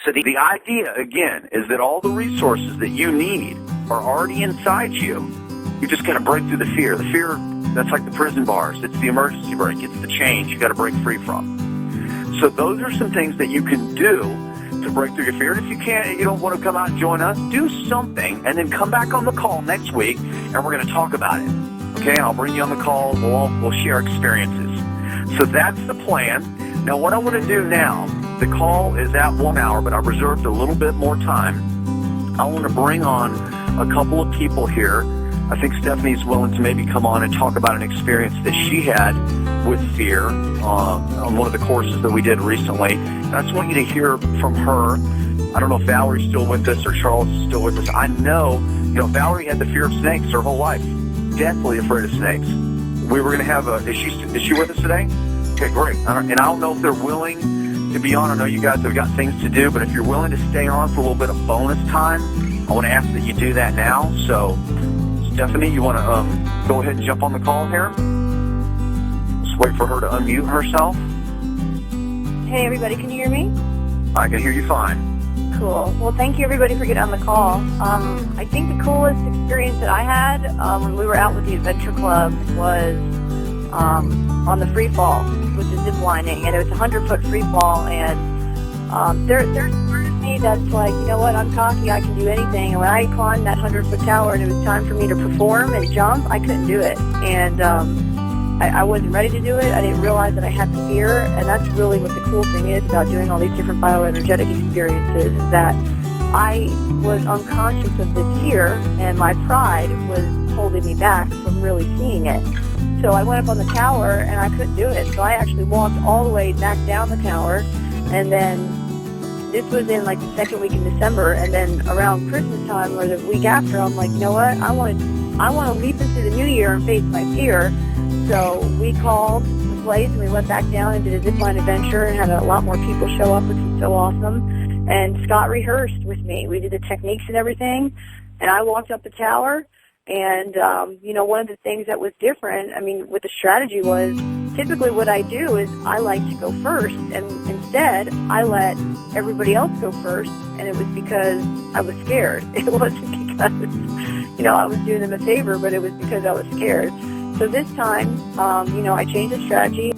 So the idea, again, is that all the resources that you need are already inside you. You just got to break through the fear. The fear, that's like the prison bars. It's the emergency brake. It's the chains you got to break free from. So those are some things that you can do to break through your fear. And if you can't, and you don't want to come out and join us, do something, and then come back on the call next week, and we're going to talk about it. Okay, I'll bring you on the call. We'll share experiences. So that's the plan. Now, what I want to do now, the call is at 1 hour, but I've reserved a little bit more time. I want to bring on a couple of people here. I think Stephanie's willing to maybe come on and talk about an experience that she had with fear on one of the courses that we did recently. And I just want you to hear from her. I don't know if Valerie's still with us or Charles is still with us. I know, Valerie had the fear of snakes her whole life. Deathly afraid of snakes. We were going to have is she with us today? Okay, great. And I don't know if they're willing to be on. I know you guys have got things to do, but if you're willing to stay on for a little bit of bonus time, I want to ask that you do that now. So, Stephanie, you want to go ahead and jump on the call here? Let's wait for her to unmute herself. Hey, everybody, can you hear me? I can hear you fine. Cool. Well, thank you, everybody, for getting on the call. I think the coolest experience that I had when we were out with the Adventure Club was on the free fall with the zip lining, and it was a 100-foot free fall, and there's part of me that's like, you know what, I'm cocky, I can do anything, and when I climbed that 100-foot tower and it was time for me to perform and jump, I couldn't do it, and I wasn't ready to do it. I didn't realize that I had the fear, and that's really what the cool thing is about doing all these different bioenergetic experiences, is that I was unconscious of this fear, and my pride was holding me back from really seeing it. So I went up on the tower, and I couldn't do it. So I actually walked all the way back down the tower, and then this was in like the second week in December, and then around Christmas time or the week after, I'm like, you know what? I want to leap into the new year and face my fear. So we called the place, and we went back down and did a zipline adventure and had a lot more people show up, which was so awesome. And Scott rehearsed with me. We did the techniques and everything, and I walked up the tower. And, one of the things that was different, with the strategy was typically what I do is I like to go first, and instead I let everybody else go first, and it was because I was scared. It wasn't because, I was doing them a favor, but it was because I was scared. So this time, I changed the strategy.